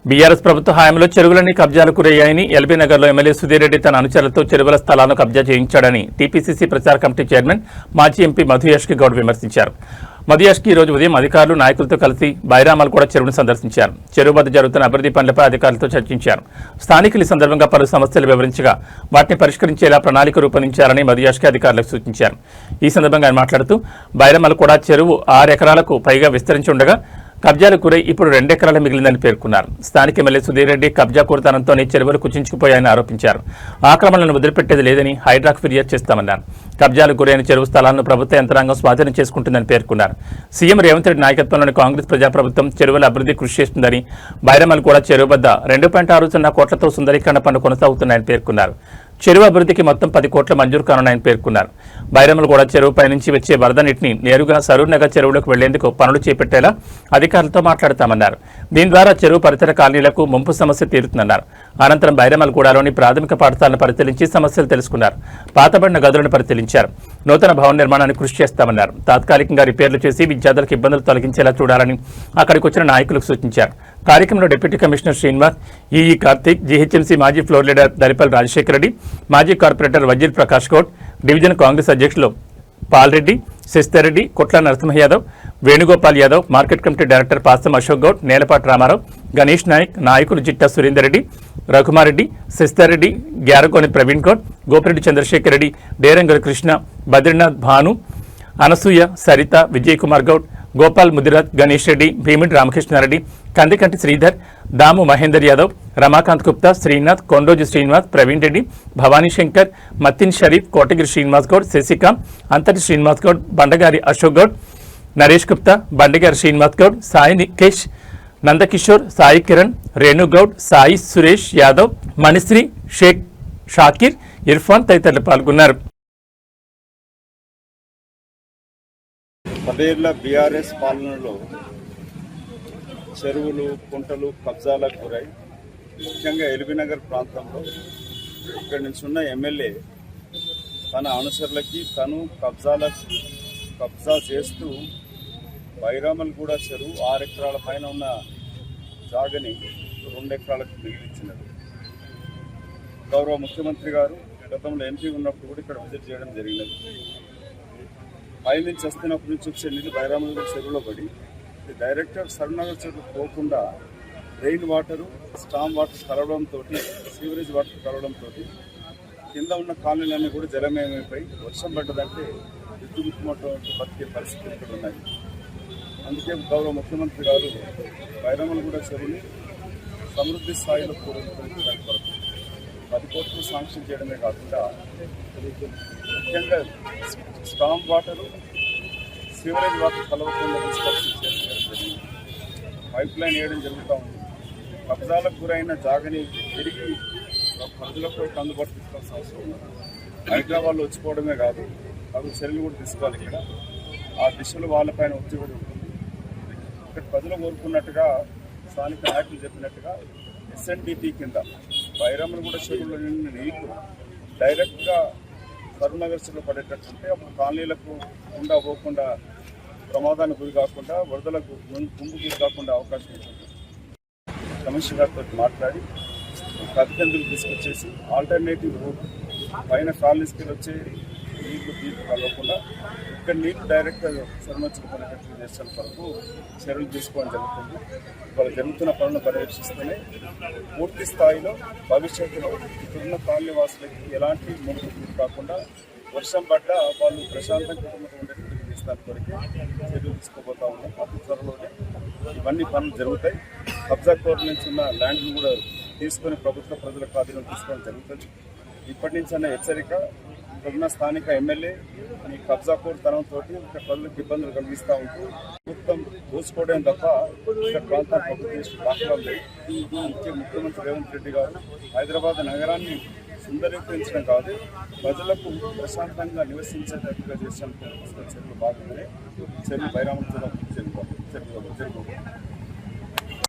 BRS ప్రభుత్వ హయాంలో చెరువులన్నీ కబ్జాలకు గురయ్యాయని ఎల్బీ నగర్లో ఎమ్మెల్యే సుధీర్ రెడ్డి తన అనుచరులతో చెరువుల స్థలాలను కబ్జా చేయించాడని టీపీసీసీ ప్రచార కమిటీ చైర్మన్ మాజీ ఎంపీ మధు యాష్కి గౌడ్ విమర్శించారు. మధు యాష్కి ఈ రోజు ఉదయం అధికారులు నాయకులతో కలిసి బైరామల్ కూడా చెరువును సందర్శించారు. చెరువు వద్ద జరుగుతున్న అభివృద్ధి పనులపై అధికారులతో చర్చించారు. స్థానికులు ఈ సందర్భంగా పలు సమస్యలు వివరించగా వాటిని పరిష్కరించేలా ప్రణాళిక రూపొందించాలని మధు యాష్కి అధికారులకు సూచించారు. ఈ సందర్భంగా ఆయన మాట్లాడుతూ బైరామల్ కూడా చెరువు 6 ఎకరాలకు పైగా విస్తరించి ఉండగా కబ్జాలకు గురై ఇప్పుడు 2 ఎకరాలు మిగిలిందని పేర్కొన్నారు. స్థానిక ఎమ్మెల్యే సుధీర్ రెడ్డి కబ్జా కోరతనంతోనే చెరువులు కుచించుకుపోయాయని ఆరోపించారు. ఆక్రమణలను వదిలిపెట్టేది లేదని హైడ్రాకు ఫిర్యాదు చేస్తామన్నారు. కబ్జాలకు గురైన చెరువు స్థలాలను ప్రభుత్వ యంత్రాంగం స్వాధీనం చేసుకుంటుందని పేర్కొన్నారు. సీఎం రేవంత్ రెడ్డి నాయకత్వంలోని కాంగ్రెస్ ప్రజాప్రభుత్వం చెరువుల అభివృద్ధి కృషి చేస్తుందని, బైరామల్ కూడా చెరువు వద్ద 2.60 కోట్లతో సుందరీకరణ పనులు కొనసాగుతున్నాయని పేర్కొన్నారు. చెరువు అభివృద్ధికి మొత్తం 10 కోట్ల మంజూరు కానున్నాయని పేర్కొన్నారు. బైరామల్ కూడా చెరువుపై నుంచి వచ్చే వరద నీటిని నేరుగా సరూర్ నగర్ చెరువులకు వెళ్లేందుకు పనులు చేపట్టేలా అధికారులతో మాట్లాడతామన్నారు. దీని ద్వారా చెరువు పరిసర కాలనీలకు ముంపు సమస్య తీరుతుందన్నారు. అనంతరం బైరామల్ గూడలోని ప్రాథమిక పాఠశాలను పరిశీలించి సమస్యలు తెలుసుకున్నారు. పాతబడిన గదులను పరిశీలించారు. నూతన భవన నిర్మాణానికి కృషి చేస్తామన్నారు. తాత్కాలికంగా రిపేర్లు చేసి విద్యార్థులకు ఇబ్బందులు తొలగించేలా చూడాలని అక్కడికి వచ్చిన నాయకులకు సూచించారు. కార్యక్రమంలో deputy commissioner Srinivas, EE Karthik, GHMC మాజీ ఫ్లోర్ లీడర్ దరిపల్లి రాజశేఖర రెడ్డి, మాజీ corporator Wazir Prakash Goud, division Congress అధ్యక్షులు Palreddy, Shashidharreddy, Kotla Narasimha Yadav, Venugopal Yadav, market committee director Pasam Ashok Goud, Nelapati Ramarao, Ganesh Naik, నాయకులు జిట్టా సురేందర్ రెడ్డి, రఘుమారెడ్డి, శశిధర్రెడ్డి, గ్యారగోని ప్రవీణ్ గౌడ్, గోపిరెడ్డి చంద్రశేఖర్ రెడ్డి, డేరంగల్ కృష్ణ, బద్రీనాథ్ భాను, అనసూయ, సరిత, విజయ్ కుమార్ గౌడ్, గోపాల్ ముదిరాజ్, గణేష్ రెడ్డి, భీమిడి రామకృష్ణారెడ్డి, కందికంటి శ్రీధర్, దాము మహేందర్ యాదవ్, రమాకాంత్ గుప్తా, శ్రీనాథ్, కొండోజు శ్రీనివాస్, ప్రవీణ్ రెడ్డి, భవానీ శంకర్, మత్తిన్ షరీఫ్, కోటగిరి శ్రీనివాస్ గౌడ్, శశికాంత్, అంతటి శ్రీనివాస్ గౌడ్, బండగారి అశోక్ గౌడ్, నరేష్ గుప్తా, బండగారి శ్రీనివాస్ గౌడ్, సాయి నికేష్, నందకిషోర్, సాయి కిరణ్, రేణుగౌడ్, సాయి సురేష్ యాదవ్, మణిశ్రీ, షేక్ షాకీర్, ఇర్ఫాన్ తదితరులు పాల్గొన్నారు. 10 ఏళ్ల బీఆర్ఎస్ పాలనలో చెరువులు, కుంటలు కబ్జాలకు గురై ముఖ్యంగా ఎల్బీ నగర్ ప్రాంతంలో ఇక్కడి నుంచి ఉన్న ఎమ్మెల్యే తన అనుచరులకి తను కబ్జా చేస్తూ బైరామల్ కూడా చెరువు 6 ఎకరాల పైన ఉన్న జాగని 2 ఎకరాలకు మిగిలించినది. గౌరవ ముఖ్యమంత్రి గారు గతంలో ఎంపీ ఉన్నప్పుడు కూడా ఇక్కడ విజిట్ చేయడం జరిగినది. పై నుంచి వస్తున్నప్పటి నుంచి వచ్చే నీళ్ళు బైరామల్ చెరువులో పడి డైరెక్ట్గా సరూనగర్ చెరువు పోకుండా రెయిన్ వాటరు, స్టామ్ వాటర్ కలవడంతో, సీవరేజ్ వాటర్ కలవడంతో కింద ఉన్న కాలనీలన్నీ కూడా జలమయమైపోయి వర్షం పడ్డదంటే విద్యుత్తున్నటువంటి బతికే పరిస్థితులు ఇక్కడ ఉన్నాయి. అందుకే గౌరవ ముఖ్యమంత్రి గారు బైరామల్ కూడా చెరువుని సమృద్ధి స్థాయిలో పూరించడానికి కొరకు 10 కోట్లు శాంక్షన్ చేయడమే కాకుండా ముఖ్యంగా స్టామ్ వాటరు, సీవరేజ్ వాటర్ కలవకుండా పైప్ లైన్ వేయడం జరుగుతూ ఉంది. కబ్జాలకు గురైన జాగని తిరిగి ప్రజలకు అందుబాటు తీసుకోవాల్సిన అవసరం ఉంది. హైదరాబాద్లో వచ్చిపోవడమే కాదు, అవి చర్యలు కూడా తీసుకోవాలి. ఇక్కడ ఆ దిశలో వాళ్ళపైన ఒత్తిడి కూడా ఉంటుంది. ఇక్కడ ప్రజలు కోరుకున్నట్టుగా, స్థానిక నాయకులు చెప్పినట్టుగా ఎస్ఎన్డిపి కింద బైరామల్ కూడా చెరువులో నిండిన నీళ్లు డైరెక్ట్గా సరూనగర్ చెరువులో పడేటట్టుంటే అప్పుడు కాలనీలకు గుండా పోకుండా, ప్రమాదానికి గురి కాకుండా, వరదలకు ముందు గురి కాకుండా అవకాశం ఉంటుంది. కమిషనర్ గారితో మాట్లాడి ప్రతినిధులు తీసుకొచ్చేసి ఆల్టర్నేటివ్ రూట్ పైన కాలనీస్కి వచ్చే నీళ్లు కలవకుండా ఇక్కడ నీళ్లు డైరెక్ట్గా సరూనగర్ పడేటట్లు చేసిన వరకు చర్యలు తీసుకోవడం జరుగుతుంది. వాళ్ళు జరుగుతున్న పనులను పర్యవేక్షిస్తూనే పూర్తి స్థాయిలో భవిష్యత్తులో ఇక్కడున్న కాలనీ వాసులకి ఎలాంటి ముందు కాకుండా వర్షం పడ్డా వాళ్ళు ప్రశాంతంగా ఉండేటట్టు చేస్తానికి కొరకే చర్యలు తీసుకోబోతా ఉన్నాం. అతి త్వరలోనే ఇవన్నీ పనులు జరుగుతాయి. కబ్జా కోర్ నుంచి ఉన్న ల్యాండ్ను కూడా తీసుకొని ప్రభుత్వ ప్రజల ఖాతాలో తీసుకోవడం జరుగుతుంది. ఇప్పటి నుంచి అన్న హెచ్చరిక, ఇక్కడున్న స్థానిక ఎమ్మెల్యే ఈ కబ్జా కోర్ తనంతో ఇక్కడ ప్రజలకు ఇబ్బందులు కలిగిస్తూ ఉంటూ ప్రభుత్వం దోచుకోవడం తప్ప ఇక్కడ ప్రాంతం ప్రభుత్వం దాఖలాలు లేవు. ముఖ్యమంత్రి రేవంత్ రెడ్డి గారు హైదరాబాద్ నగరాన్ని సుందరీకరించడం కాదు, ప్రజలకు ప్రశాంతంగా నివసించేటట్టుగా చేసిన చర్యలు భాగంగానే చెరువు బైరామల్ చెరువు